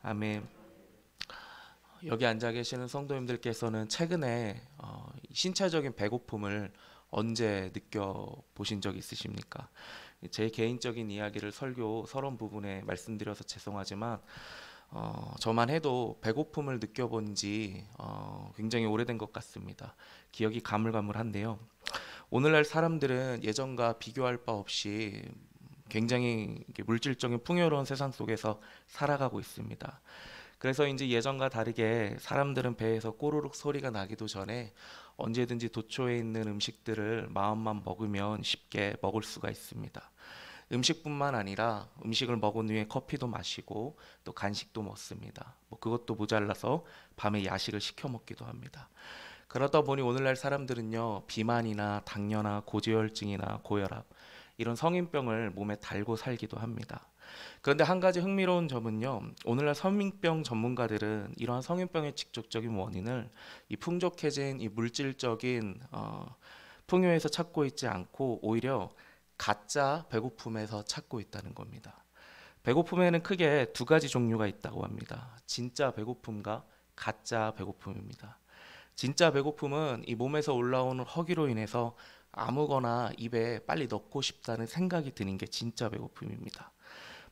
아멘. 여기 앉아 계시는 성도님들께서는 최근에 신체적인 배고픔을 언제 느껴보신 적 있으십니까? 제 개인적인 이야기를 설교 서론 부분에 말씀드려서 죄송하지만 저만 해도 배고픔을 느껴본 지 굉장히 오래된 것 같습니다. 기억이 가물가물한데요. 오늘날 사람들은 예전과 비교할 바 없이 굉장히 물질적인 풍요로운 세상 속에서 살아가고 있습니다. 그래서 이제 예전과 다르게 사람들은 배에서 꼬르륵 소리가 나기도 전에 언제든지 도처에 있는 음식들을 마음만 먹으면 쉽게 먹을 수가 있습니다. 음식뿐만 아니라 음식을 먹은 후에 커피도 마시고 또 간식도 먹습니다. 그것도 모자라서 밤에 야식을 시켜 먹기도 합니다. 그러다 보니 오늘날 사람들은요, 비만이나 당뇨나 고지혈증이나 고혈압 이런 성인병을 몸에 달고 살기도 합니다. 그런데 한 가지 흥미로운 점은요, 오늘날 성인병 전문가들은 이러한 성인병의 직접적인 원인을 이 풍족해진 이 물질적인 풍요에서 찾고 있지 않고 오히려 가짜 배고픔에서 찾고 있다는 겁니다. 배고픔에는 크게 두 가지 종류가 있다고 합니다. 진짜 배고픔과 가짜 배고픔입니다. 진짜 배고픔은 이 몸에서 올라오는 허기로 인해서 아무거나 입에 빨리 넣고 싶다는 생각이 드는 게 진짜 배고픔입니다.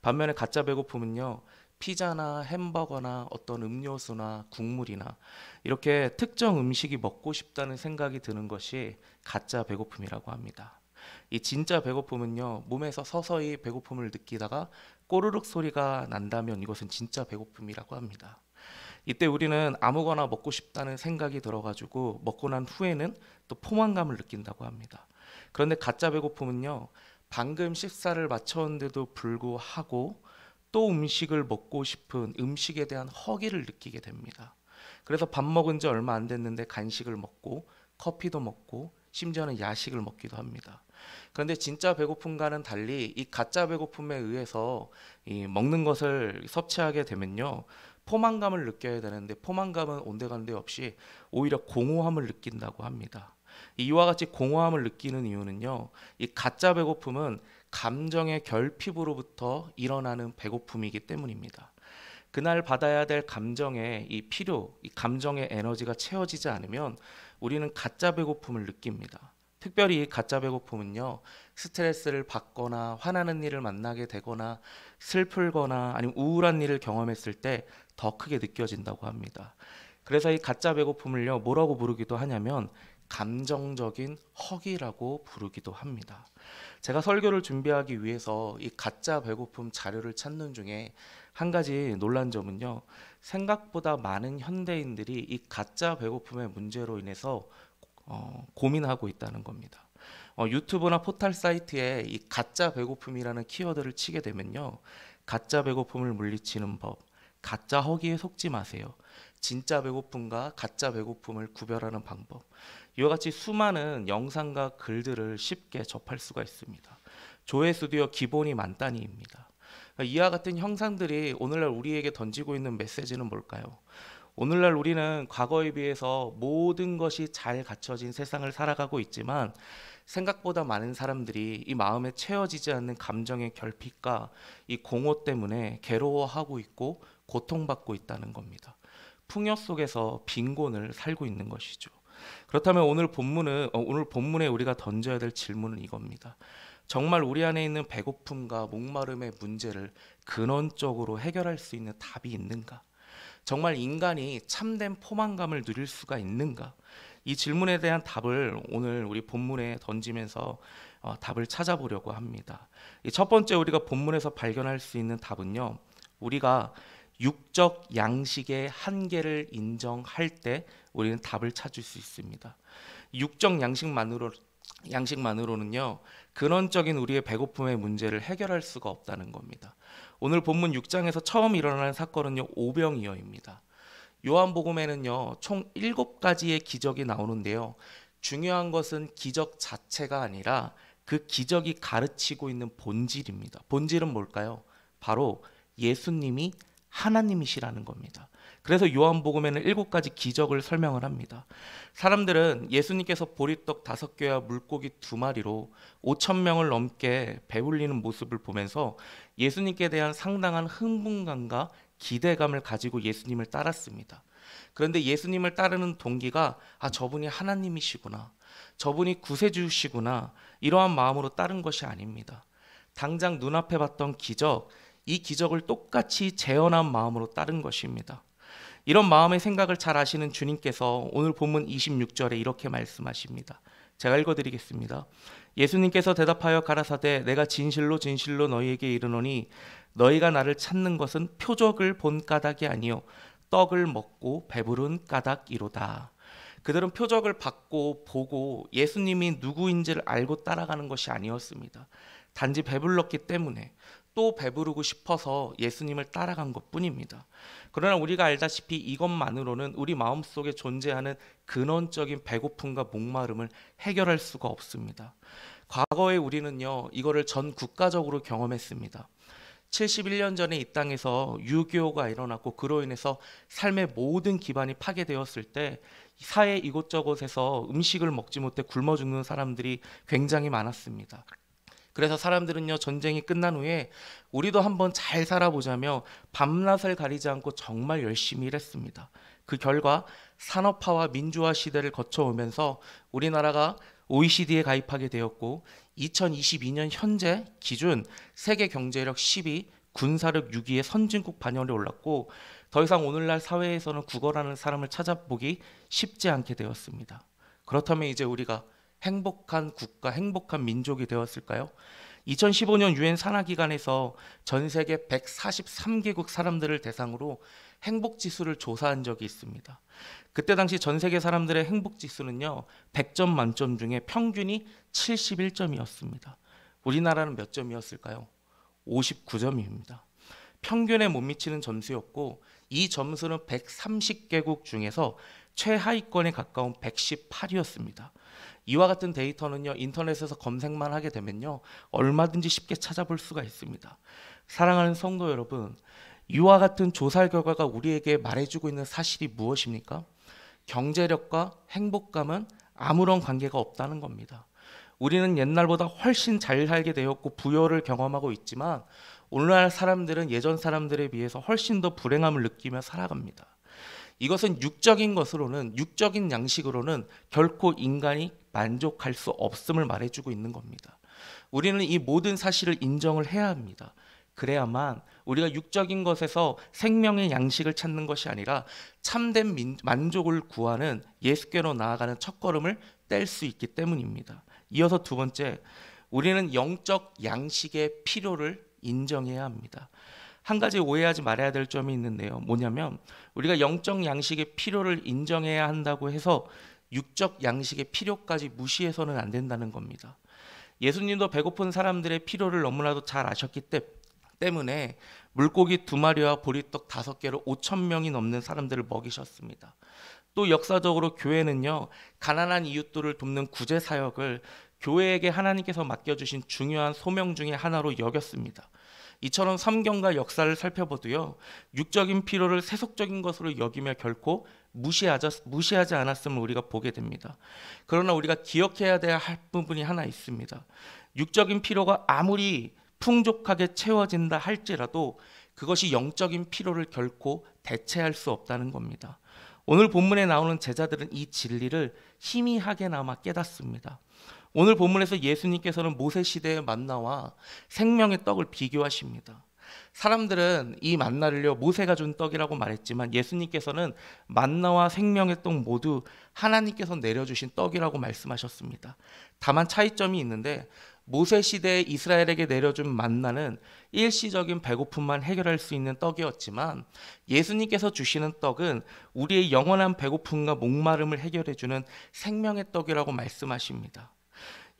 반면에 가짜 배고픔은요, 피자나 햄버거나 어떤 음료수나 국물이나 이렇게 특정 음식이 먹고 싶다는 생각이 드는 것이 가짜 배고픔이라고 합니다. 이 진짜 배고픔은요, 몸에서 서서히 배고픔을 느끼다가 꼬르륵 소리가 난다면 이것은 진짜 배고픔이라고 합니다. 이때 우리는 아무거나 먹고 싶다는 생각이 들어가지고 먹고 난 후에는 또 포만감을 느낀다고 합니다. 그런데 가짜 배고픔은요, 방금 식사를 마쳤는데도 불구하고 또 음식을 먹고 싶은 음식에 대한 허기를 느끼게 됩니다. 그래서 밥 먹은 지 얼마 안 됐는데 간식을 먹고 커피도 먹고 심지어는 야식을 먹기도 합니다. 그런데 진짜 배고픔과는 달리 이 가짜 배고픔에 의해서 이 먹는 것을 섭취하게 되면요, 포만감을 느껴야 되는데 포만감은 온데간데 없이 오히려 공허함을 느낀다고 합니다. 이와 같이 공허함을 느끼는 이유는요, 이 가짜 배고픔은 감정의 결핍으로부터 일어나는 배고픔이기 때문입니다. 그날 받아야 될 감정의 이 필요, 이 감정의 에너지가 채워지지 않으면 우리는 가짜 배고픔을 느낍니다. 특별히 이 가짜 배고픔은요, 스트레스를 받거나 화나는 일을 만나게 되거나 슬플거나 아니면 우울한 일을 경험했을 때 더 크게 느껴진다고 합니다. 그래서 이 가짜 배고픔을요, 뭐라고 부르기도 하냐면 감정적인 허기라고 부르기도 합니다. 제가 설교를 준비하기 위해서 이 가짜 배고픔 자료를 찾는 중에 한 가지 놀란 점은요, 생각보다 많은 현대인들이 이 가짜 배고픔의 문제로 인해서 고민하고 있다는 겁니다. 유튜브나 포털 사이트에 이 가짜 배고픔이라는 키워드를 치게 되면요, 가짜 배고픔을 물리치는 법, 가짜 허기에 속지 마세요, 진짜 배고픔과 가짜 배고픔을 구별하는 방법, 이와 같이 수많은 영상과 글들을 쉽게 접할 수가 있습니다. 조회수도요, 기본이 만 단위입니다. 이와 같은 형상들이 오늘날 우리에게 던지고 있는 메시지는 뭘까요? 오늘날 우리는 과거에 비해서 모든 것이 잘 갖춰진 세상을 살아가고 있지만 생각보다 많은 사람들이 이 마음에 채워지지 않는 감정의 결핍과 이 공허 때문에 괴로워하고 있고 고통받고 있다는 겁니다. 풍요 속에서 빈곤을 살고 있는 것이죠. 그렇다면 오늘 본문에 우리가 던져야 될 질문은 이겁니다. 정말 우리 안에 있는 배고픔과 목마름의 문제를 근원적으로 해결할 수 있는 답이 있는가? 정말 인간이 참된 포만감을 누릴 수가 있는가? 이 질문에 대한 답을 오늘 우리 본문에 던지면서 답을 찾아보려고 합니다. 첫 번째 우리가 본문에서 발견할 수 있는 답은요, 우리가 육적 양식의 한계를 인정할 때 우리는 답을 찾을 수 있습니다. 육적 양식만으로는요, 근원적인 우리의 배고픔의 문제를 해결할 수가 없다는 겁니다. 오늘 본문 6장에서 처음 일어나는 사건은요, 오병이어입니다. 요한복음에는요, 총 7가지의 기적이 나오는데요, 중요한 것은 기적 자체가 아니라 그 기적이 가르치고 있는 본질입니다. 본질은 뭘까요? 바로 예수님이 하나님이시라는 겁니다. 그래서 요한복음에는 7가지 기적을 설명을 합니다. 사람들은 예수님께서 보리떡 5개와 물고기 2마리로 5천 명을 넘게 배불리는 모습을 보면서 예수님께 대한 상당한 흥분감과 기대감을 가지고 예수님을 따랐습니다. 그런데 예수님을 따르는 동기가 저분이 하나님이시구나, 저분이 구세주시구나, 이러한 마음으로 따른 것이 아닙니다. 당장 눈앞에 봤던 기적, 이 기적을 똑같이 재현한 마음으로 따른 것입니다. 이런 마음의 생각을 잘 아시는 주님께서 오늘 본문 26절에 이렇게 말씀하십니다. 제가 읽어드리겠습니다. 예수님께서 대답하여 가라사대 내가 진실로 진실로 너희에게 이르노니 너희가 나를 찾는 것은 표적을 본 까닭이 아니요 떡을 먹고 배부른 까닭이로다. 그들은 표적을 받고 보고 예수님이 누구인지를 알고 따라가는 것이 아니었습니다. 단지 배불렀기 때문에, 또 배부르고 싶어서 예수님을 따라간 것뿐입니다. 그러나 우리가 알다시피 이것만으로는 우리 마음속에 존재하는 근원적인 배고픔과 목마름을 해결할 수가 없습니다. 과거에 우리는요, 이거를 전 국가적으로 경험했습니다. 71년 전에 이 땅에서 유교가 일어났고 그로 인해서 삶의 모든 기반이 파괴되었을 때 사회 이곳저곳에서 음식을 먹지 못해 굶어 죽는 사람들이 굉장히 많았습니다. 그래서 사람들은요, 전쟁이 끝난 후에 우리도 한번 잘 살아보자며 밤낮을 가리지 않고 정말 열심히 일했습니다. 그 결과 산업화와 민주화 시대를 거쳐오면서 우리나라가 OECD에 가입하게 되었고 2022년 현재 기준 세계 경제력 10위, 군사력 6위의 선진국 반열에 올랐고 더 이상 오늘날 사회에서는 국어라는 사람을 찾아보기 쉽지 않게 되었습니다. 그렇다면 이제 우리가 행복한 국가, 행복한 민족이 되었을까요? 2015년 유엔 산하기관에서 전 세계 143개국 사람들을 대상으로 행복지수를 조사한 적이 있습니다. 그때 당시 전 세계 사람들의 행복지수는요, 100점 만점 중에 평균이 71점이었습니다. 우리나라는 몇 점이었을까요? 59점입니다. 평균에 못 미치는 점수였고 이 점수는 130개국 중에서 최하위권에 가까운 118이었습니다. 이와 같은 데이터는요, 인터넷에서 검색만 하게 되면요, 얼마든지 쉽게 찾아볼 수가 있습니다. 사랑하는 성도 여러분, 이와 같은 조사 결과가 우리에게 말해주고 있는 사실이 무엇입니까? 경제력과 행복감은 아무런 관계가 없다는 겁니다. 우리는 옛날보다 훨씬 잘 살게 되었고 부여를 경험하고 있지만 오늘날 사람들은 예전 사람들에 비해서 훨씬 더 불행함을 느끼며 살아갑니다. 이것은 육적인 것으로는, 육적인 양식으로는 결코 인간이 만족할 수 없음을 말해주고 있는 겁니다. 우리는 이 모든 사실을 인정을 해야 합니다. 그래야만 우리가 육적인 것에서 생명의 양식을 찾는 것이 아니라 참된 만족을 구하는 예수께로 나아가는 첫걸음을 뗄 수 있기 때문입니다. 이어서 두 번째, 우리는 영적 양식의 필요를 인정해야 합니다. 한 가지 오해하지 말아야 될 점이 있는데요. 뭐냐면 우리가 영적 양식의 필요를 인정해야 한다고 해서 육적 양식의 필요까지 무시해서는 안 된다는 겁니다. 예수님도 배고픈 사람들의 필요를 너무나도 잘 아셨기 때문에 물고기 2마리와 보리떡 5개로 5,000명이 넘는 사람들을 먹이셨습니다. 또 역사적으로 교회는요, 가난한 이웃들을 돕는 구제 사역을 교회에게 하나님께서 맡겨주신 중요한 소명 중에 하나로 여겼습니다. 이처럼 성경과 역사를 살펴봐도요, 육적인 필요를 세속적인 것으로 여기며 결코 무시하지 않았음을 우리가 보게 됩니다. 그러나 우리가 기억해야 할 부분이 하나 있습니다. 육적인 필요가 아무리 풍족하게 채워진다 할지라도 그것이 영적인 필요를 결코 대체할 수 없다는 겁니다. 오늘 본문에 나오는 제자들은 이 진리를 희미하게나마 깨닫습니다. 오늘 본문에서 예수님께서는 모세 시대의 만나와 생명의 떡을 비교하십니다. 사람들은 이 만나를요, 모세가 준 떡이라고 말했지만 예수님께서는 만나와 생명의 떡 모두 하나님께서 내려주신 떡이라고 말씀하셨습니다. 다만 차이점이 있는데 모세 시대에 이스라엘에게 내려준 만나는 일시적인 배고픔만 해결할 수 있는 떡이었지만 예수님께서 주시는 떡은 우리의 영원한 배고픔과 목마름을 해결해주는 생명의 떡이라고 말씀하십니다.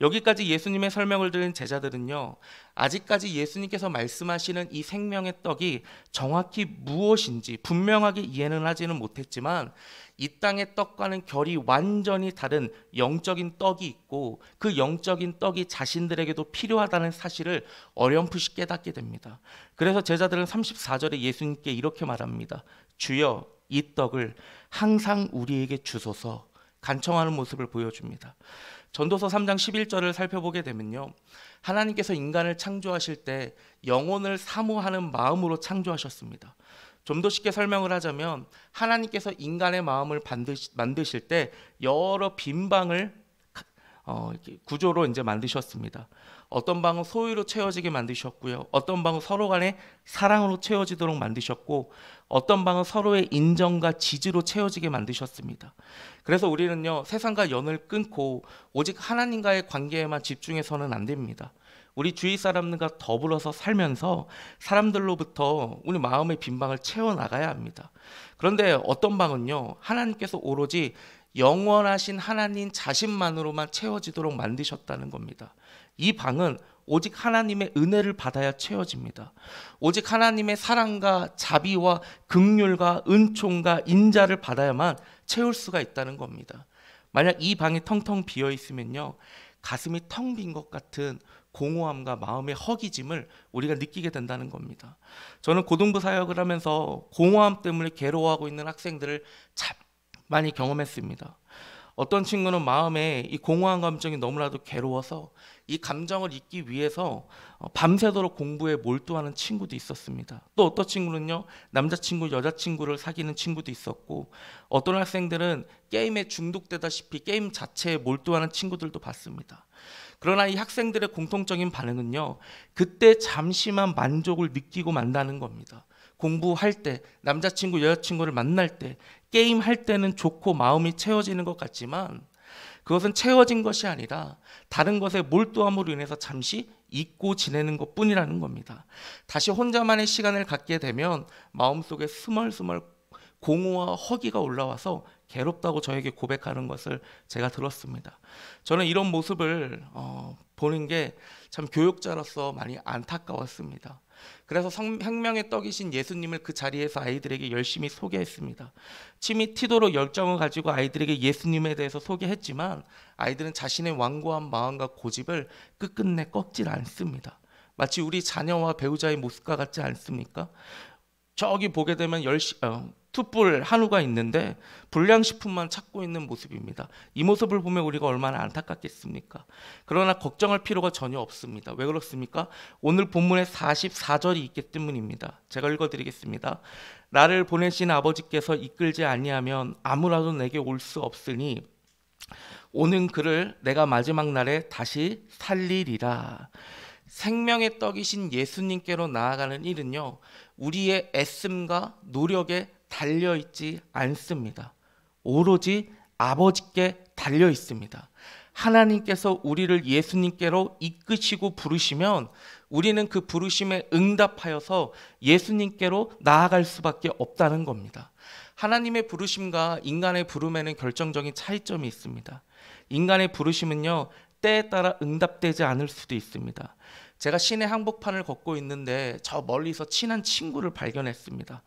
여기까지 예수님의 설명을 들은 제자들은요, 아직까지 예수님께서 말씀하시는 이 생명의 떡이 정확히 무엇인지 분명하게 이해는 하지는 못했지만 이 땅의 떡과는 결이 완전히 다른 영적인 떡이 있고 그 영적인 떡이 자신들에게도 필요하다는 사실을 어렴풋이 깨닫게 됩니다. 그래서 제자들은 34절에 예수님께 이렇게 말합니다. 주여, 이 떡을 항상 우리에게 주소서. 간청하는 모습을 보여줍니다. 전도서 3장 11절을 살펴보게 되면요, 하나님께서 인간을 창조하실 때 영혼을 사모하는 마음으로 창조하셨습니다. 좀 더 쉽게 설명을 하자면 하나님께서 인간의 마음을 만드실 때 여러 빈 방을 이렇게 구조로 이제 만드셨습니다. 어떤 방은 소유로 채워지게 만드셨고요. 어떤 방은 서로 간에 사랑으로 채워지도록 만드셨고, 어떤 방은 서로의 인정과 지지로 채워지게 만드셨습니다. 그래서 우리는요, 세상과 연을 끊고 오직 하나님과의 관계에만 집중해서는 안 됩니다. 우리 주위 사람들과 더불어서 살면서 사람들로부터 우리 마음의 빈 방을 채워나가야 합니다. 그런데 어떤 방은요, 하나님께서 오로지 영원하신 하나님 자신만으로만 채워지도록 만드셨다는 겁니다. 이 방은 오직 하나님의 은혜를 받아야 채워집니다. 오직 하나님의 사랑과 자비와 긍휼과 은총과 인자를 받아야만 채울 수가 있다는 겁니다. 만약 이 방이 텅텅 비어 있으면요, 가슴이 텅 빈 것 같은 공허함과 마음의 허기짐을 우리가 느끼게 된다는 겁니다. 저는 고등부 사역을 하면서 공허함 때문에 괴로워하고 있는 학생들을 참 많이 경험했습니다. 어떤 친구는 마음에 이 공허한 감정이 너무나도 괴로워서 이 감정을 잊기 위해서 밤새도록 공부에 몰두하는 친구도 있었습니다. 또 어떤 친구는요, 남자친구, 여자친구를 사귀는 친구도 있었고, 어떤 학생들은 게임에 중독되다시피 게임 자체에 몰두하는 친구들도 봤습니다. 그러나 이 학생들의 공통적인 반응은요, 그때 잠시만 만족을 느끼고 만다는 겁니다. 공부할 때, 남자친구, 여자친구를 만날 때, 게임할 때는 좋고 마음이 채워지는 것 같지만 그것은 채워진 것이 아니라 다른 것에 몰두함으로 인해서 잠시 잊고 지내는 것뿐이라는 겁니다. 다시 혼자만의 시간을 갖게 되면 마음속에 스멀스멀 공허와 허기가 올라와서 괴롭다고 저에게 고백하는 것을 제가 들었습니다. 저는 이런 모습을 보는 게 참 교육자로서 많이 안타까웠습니다. 그래서 생명의 떡이신 예수님을 그 자리에서 아이들에게 열심히 소개했습니다. 침이 튀도록 열정을 가지고 아이들에게 예수님에 대해서 소개했지만 아이들은 자신의 완고한 마음과 고집을 끝끝내 꺾질 않습니다. 마치 우리 자녀와 배우자의 모습과 같지 않습니까? 저기 보게 되면 툭불 한우가 있는데 불량식품만 찾고 있는 모습입니다. 이 모습을 보면 우리가 얼마나 안타깝겠습니까? 그러나 걱정할 필요가 전혀 없습니다. 왜 그렇습니까? 오늘 본문에 44절이 있기 때문입니다. 제가 읽어드리겠습니다. 나를 보내신 아버지께서 이끌지 아니하면 아무라도 내게 올 수 없으니 오는 그를 내가 마지막 날에 다시 살리리라. 생명의 떡이신 예수님께로 나아가는 일은요, 우리의 애씀과 노력에 달려있지 않습니다. 오로지 아버지께 달려 있습니다. 하나님께서 우리를 예수님께로 이끄시고 부르시면 우리는 그 부르심에 응답하여서 예수님께로 나아갈 수밖에 없다는 겁니다. 하나님의 부르심과 인간의 부름에는 결정적인 차이점이 있습니다. 인간의 부르심은요, 때에 따라 응답되지 않을 수도 있습니다. 제가 시내 한복판을 걷고 있는데 저 멀리서 친한 친구를 발견했습니다.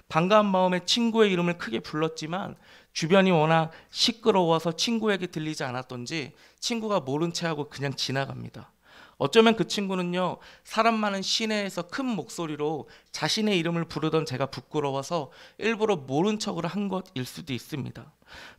반가운 마음에 친구의 이름을 크게 불렀지만 주변이 워낙 시끄러워서 친구에게 들리지 않았던지 친구가 모른 채 하고 그냥 지나갑니다. 어쩌면 그 친구는요, 사람 많은 시내에서 큰 목소리로 자신의 이름을 부르던 제가 부끄러워서 일부러 모른 척을 한 것일 수도 있습니다.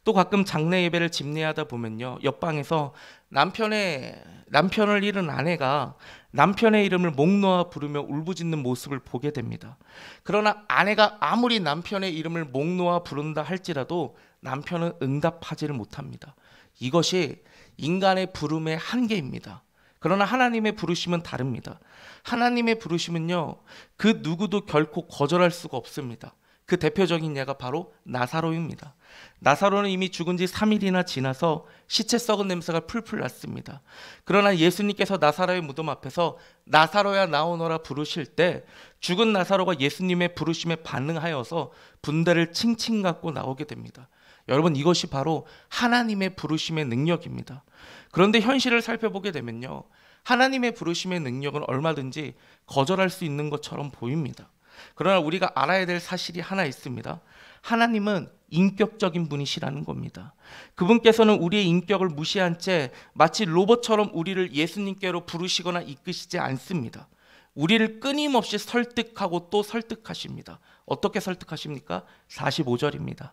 또 가끔 장례 예배를 집례하다 보면요, 옆방에서 남편을 잃은 아내가 남편의 이름을 목 놓아 부르며 울부짖는 모습을 보게 됩니다. 그러나 아내가 아무리 남편의 이름을 목 놓아 부른다 할지라도 남편은 응답하지를 못합니다. 이것이 인간의 부름의 한계입니다. 그러나 하나님의 부르심은 다릅니다. 하나님의 부르심은요, 그 누구도 결코 거절할 수가 없습니다. 그 대표적인 예가 바로 나사로입니다. 나사로는 이미 죽은 지 3일이나 지나서 시체 썩은 냄새가 풀풀 났습니다. 그러나 예수님께서 나사로의 무덤 앞에서 나사로야 나오너라 부르실 때 죽은 나사로가 예수님의 부르심에 반응하여서 분대를 칭칭 갖고 나오게 됩니다. 여러분, 이것이 바로 하나님의 부르심의 능력입니다. 그런데 현실을 살펴보게 되면요, 하나님의 부르심의 능력은 얼마든지 거절할 수 있는 것처럼 보입니다. 그러나 우리가 알아야 될 사실이 하나 있습니다. 하나님은 인격적인 분이시라는 겁니다. 그분께서는 우리의 인격을 무시한 채 마치 로봇처럼 우리를 예수님께로 부르시거나 이끄시지 않습니다. 우리를 끊임없이 설득하고 또 설득하십니다. 어떻게 설득하십니까? 45절입니다.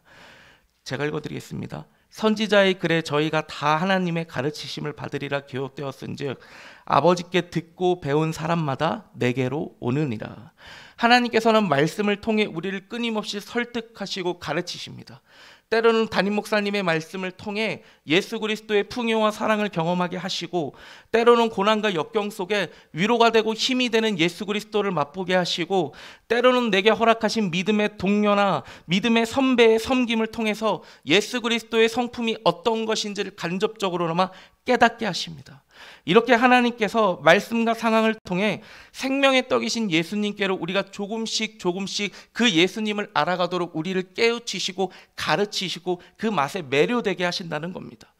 제가 읽어드리겠습니다. 선지자의 글에 저희가 다 하나님의 가르치심을 받으리라 기록되었은즉 아버지께 듣고 배운 사람마다 내게로 오느니라. 하나님께서는 말씀을 통해 우리를 끊임없이 설득하시고 가르치십니다. 때로는 담임 목사님의 말씀을 통해 예수 그리스도의 풍요와 사랑을 경험하게 하시고, 때로는 고난과 역경 속에 위로가 되고 힘이 되는 예수 그리스도를 맛보게 하시고, 때로는 내게 허락하신 믿음의 동료나 믿음의 선배의 섬김을 통해서 예수 그리스도의 성품이 어떤 것인지를 간접적으로나마 깨닫게 하십니다. 이렇게 하나님께서 말씀과 상황을 통해 생명의 떡이신 예수님께로 우리가 조금씩 그 예수님을 알아가도록 우리를 깨우치시고 가르치시고 그 맛에 매료되게 하신다는 겁니다.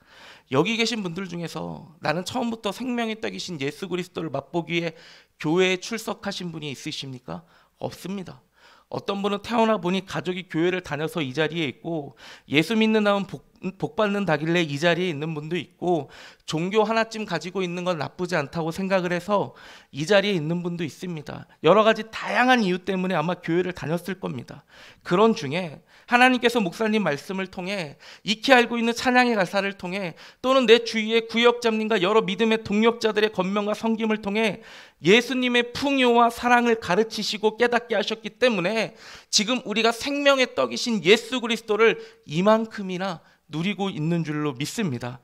여기 계신 분들 중에서 나는 처음부터 생명의 떡이신 예수 그리스도를 맛보기 위해 교회에 출석하신 분이 있으십니까? 없습니다. 어떤 분은 태어나 보니 가족이 교회를 다녀서 이 자리에 있고, 예수 믿는 다음 복 받는다길래 이 자리에 있는 분도 있고, 종교 하나쯤 가지고 있는 건 나쁘지 않다고 생각을 해서 이 자리에 있는 분도 있습니다. 여러 가지 다양한 이유 때문에 아마 교회를 다녔을 겁니다. 그런 중에 하나님께서 목사님 말씀을 통해, 익히 알고 있는 찬양의 가사를 통해, 또는 내 주위의 구역장님과 여러 믿음의 동력자들의 권면과 섬김을 통해 예수님의 풍요와 사랑을 가르치시고 깨닫게 하셨기 때문에 지금 우리가 생명의 떡이신 예수 그리스도를 이만큼이나 누리고 있는 줄로 믿습니다.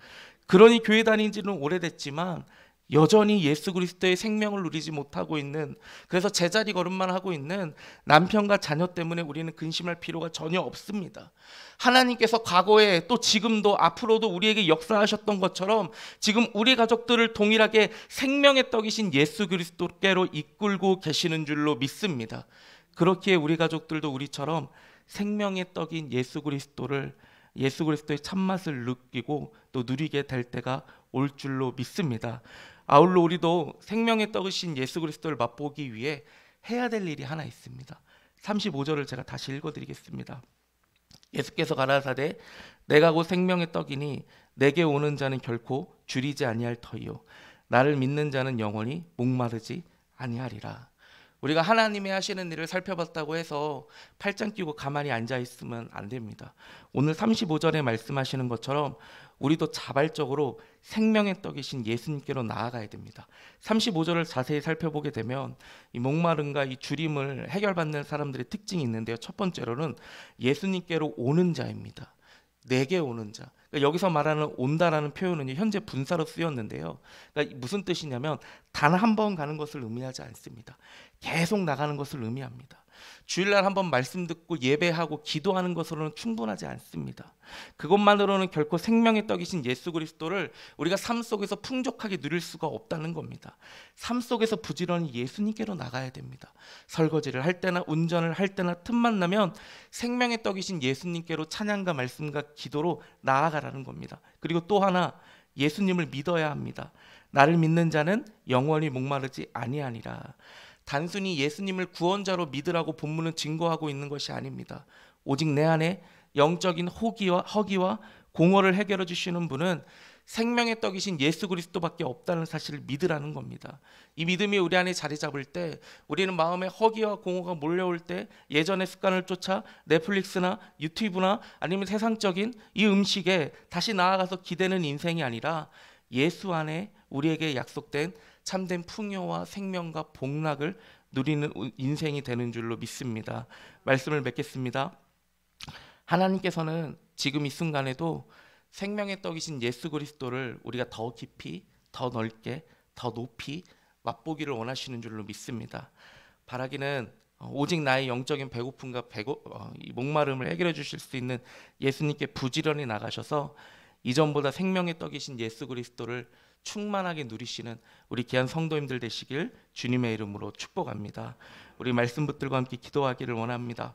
그러니 교회 다닌 지는 오래됐지만 여전히 예수 그리스도의 생명을 누리지 못하고 있는, 그래서 제자리 걸음만 하고 있는 남편과 자녀 때문에 우리는 근심할 필요가 전혀 없습니다. 하나님께서 과거에 또 지금도 앞으로도 우리에게 역사하셨던 것처럼 지금 우리 가족들을 동일하게 생명의 떡이신 예수 그리스도께로 이끌고 계시는 줄로 믿습니다. 그렇기에 우리 가족들도 우리처럼 생명의 떡인 예수 그리스도의 참맛을 느끼고 또 누리게 될 때가 올 줄로 믿습니다. 아울러 우리도 생명의 떡이신 예수 그리스도를 맛보기 위해 해야 될 일이 하나 있습니다. 35절을 제가 다시 읽어드리겠습니다. 예수께서 가라사대 내가 곧 생명의 떡이니 내게 오는 자는 결코 줄이지 아니할 터이요 나를 믿는 자는 영원히 목마르지 아니하리라. 우리가 하나님의 하시는 일을 살펴봤다고 해서 팔짱 끼고 가만히 앉아있으면 안 됩니다. 오늘 35절에 말씀하시는 것처럼 우리도 자발적으로 생명의 떡이신 예수님께로 나아가야 됩니다. 35절을 자세히 살펴보게 되면 이 목마름과 이 주림을 해결받는 사람들의 특징이 있는데요. 첫 번째로는 예수님께로 오는 자입니다. 내게 오는 자. 그러니까 여기서 말하는 온다라는 표현은 현재 분사로 쓰였는데요. 그러니까 무슨 뜻이냐면 단 한 번 가는 것을 의미하지 않습니다. 계속 나가는 것을 의미합니다. 주일날 한번 말씀 듣고 예배하고 기도하는 것으로는 충분하지 않습니다. 그것만으로는 결코 생명의 떡이신 예수 그리스도를 우리가 삶 속에서 풍족하게 누릴 수가 없다는 겁니다. 삶 속에서 부지런히 예수님께로 나가야 됩니다. 설거지를 할 때나 운전을 할 때나 틈만 나면 생명의 떡이신 예수님께로 찬양과 말씀과 기도로 나아가라는 겁니다. 그리고 또 하나, 예수님을 믿어야 합니다. 나를 믿는 자는 영원히 목마르지 아니하니라. 단순히 예수님을 구원자로 믿으라고 본문은 증거하고 있는 것이 아닙니다. 오직 내 안에 영적인 허기와 공허를 해결해 주시는 분은 생명의 떡이신 예수 그리스도밖에 없다는 사실을 믿으라는 겁니다. 이 믿음이 우리 안에 자리 잡을 때, 우리는 마음에 허기와 공허가 몰려올 때 예전의 습관을 쫓아 넷플릭스나 유튜브나 아니면 세상적인 이 음식에 다시 나아가서 기대는 인생이 아니라 예수 안에 우리에게 약속된 참된 풍요와 생명과 복락을 누리는 인생이 되는 줄로 믿습니다. 말씀을 맺겠습니다. 하나님께서는 지금 이 순간에도 생명의 떡이신 예수 그리스도를 우리가 더 깊이, 더 넓게, 더 높이 맛보기를 원하시는 줄로 믿습니다. 바라기는 오직 나의 영적인 배고픔과 이 목마름을 해결해 주실 수 있는 예수님께 부지런히 나가셔서 이전보다 생명의 떡이신 예수 그리스도를 충만하게 누리시는 우리 귀한 성도님들 되시길 주님의 이름으로 축복합니다. 우리 말씀 붙들과 함께 기도하기를 원합니다.